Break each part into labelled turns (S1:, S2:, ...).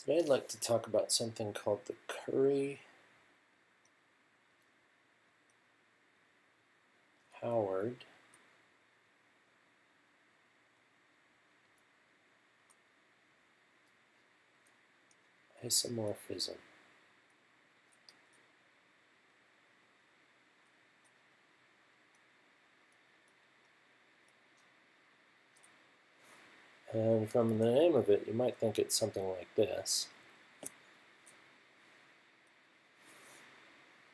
S1: Today I'd like to talk about something called the Curry-Howard isomorphism. And from the name of it, you might think it's something like this.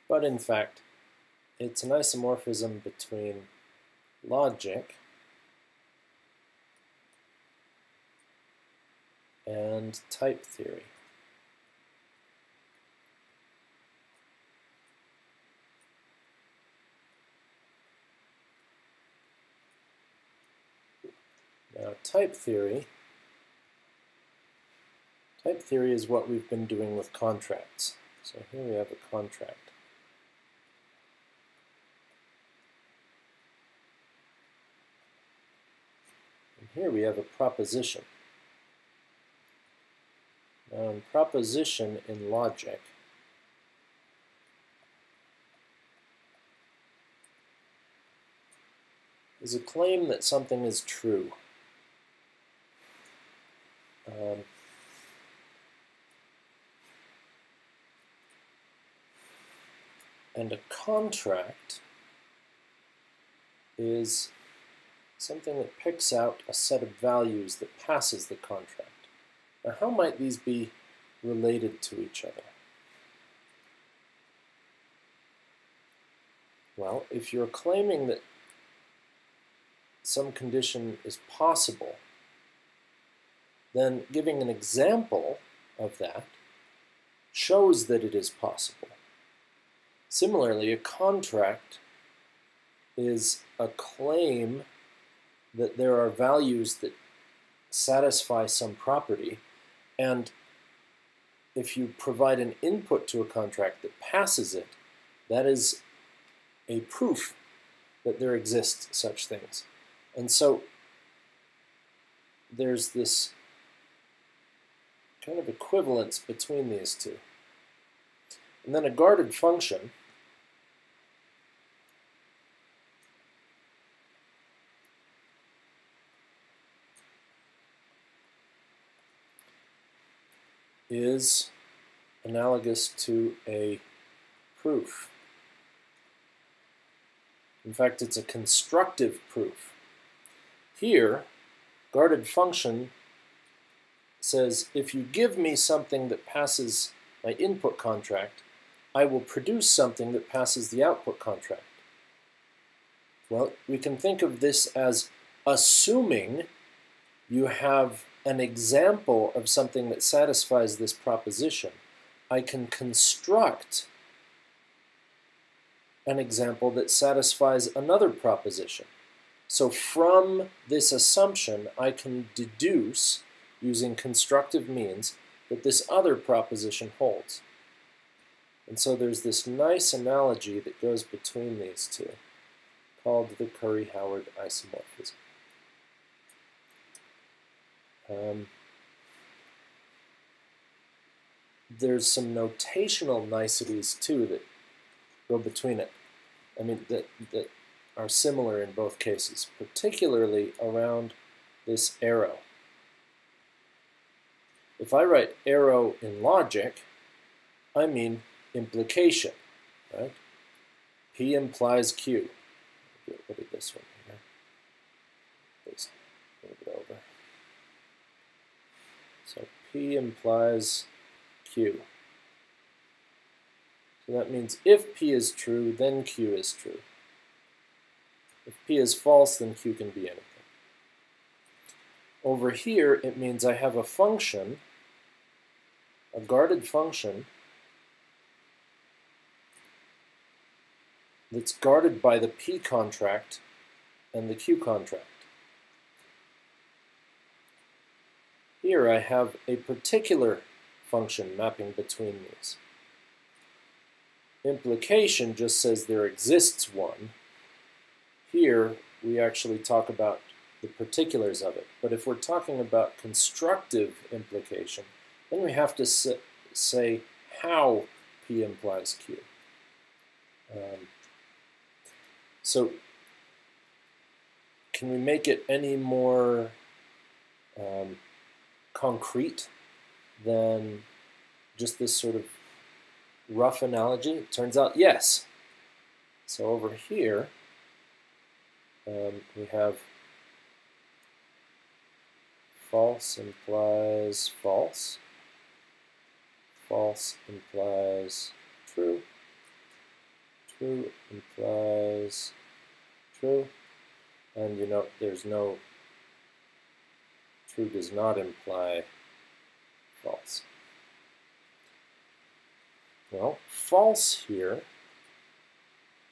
S1: But in fact, it's an isomorphism between logic and type theory. Now, type theory is what we've been doing with contracts. So here we have a contract. And here we have a proposition. Now, in proposition in logic, is a claim that something is true. And a contract is something that picks out a set of values that passes the contract. Now, how might these be related to each other? Well, if you're claiming that some condition is possible, then giving an example of that shows that it is possible. Similarly, a contract is a claim that there are values that satisfy some property, and if you provide an input to a contract that passes it, that is a proof that there exist such things. And so there's this kind of equivalence between these two. And then a guarded function is analogous to a proof. In fact, it's a constructive proof. Here, guarded function says, if you give me something that passes my input contract, I will produce something that passes the output contract. Well, we can think of this as assuming you have an example of something that satisfies this proposition. I can construct an example that satisfies another proposition. So from this assumption, I can deduce, using constructive means, that this other proposition holds. And so there's this nice analogy that goes between these two, called the Curry-Howard isomorphism. There's some notational niceties too that go between it. I mean, that are similar in both cases, particularly around this arrow. If I write arrow in logic, I mean implication, right? P implies Q. Get rid of this one here. Just move it over. So P implies Q. So that means if P is true, then Q is true. If P is false, then Q can be anything. Over here, it means I have a function, a guarded function, that's guarded by the P contract and the Q contract. Here I have a particular function mapping between these. Implication just says there exists one. Here we actually talk about the particulars of it. But if we're talking about constructive implication, Then we have to say how P implies Q. So can we make it any more concrete than just this sort of rough analogy? It turns out yes. So over here, we have false implies false, false implies true, true implies true, and you note there's no true does not imply false. Well, false here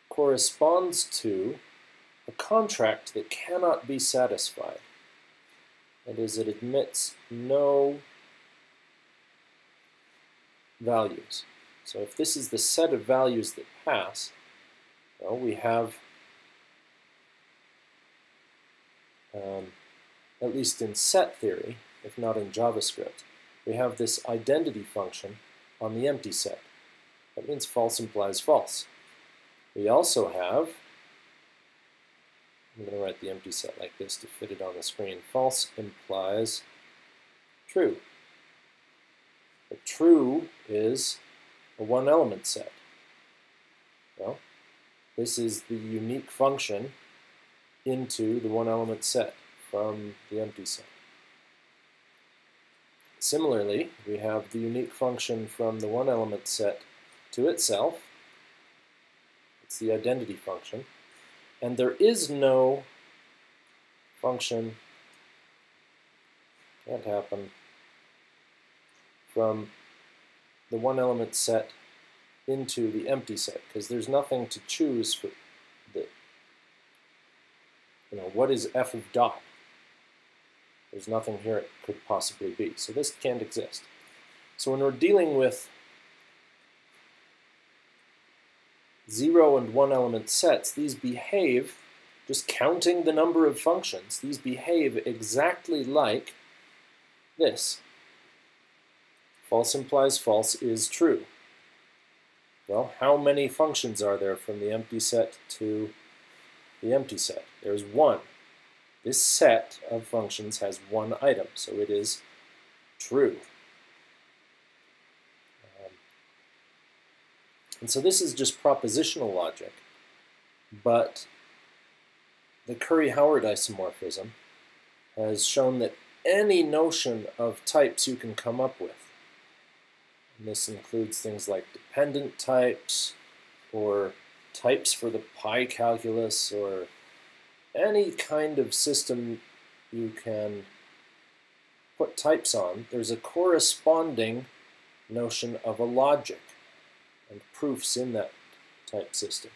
S1: corresponds to a contract that cannot be satisfied. That is, it admits no values. So if this is the set of values that pass, well, we have, at least in set theory, if not in JavaScript, we have this identity function on the empty set. That means false implies false. We also have, I'm going to write the empty set like this to fit it on the screen. False implies true. But true is a one-element set. Well, this is the unique function into the one-element set from the empty set. Similarly, we have the unique function from the one-element set to itself. It's the identity function. And there is no function, can't happen, from the one-element set into the empty set, because there's nothing to choose for the, what is f of dot? There's nothing here it could possibly be. So this can't exist. So when we're dealing with 0 and 1 element sets, these behave, just counting the number of functions, these behave exactly like this. False implies false is true. Well, how many functions are there from the empty set to the empty set? There's one. This set of functions has one item, so it is true. And so this is just propositional logic, but the Curry-Howard isomorphism has shown that any notion of types you can come up with, and this includes things like dependent types, or types for the pi calculus, or any kind of system you can put types on, there's a corresponding notion of a logic and proofs in that type system.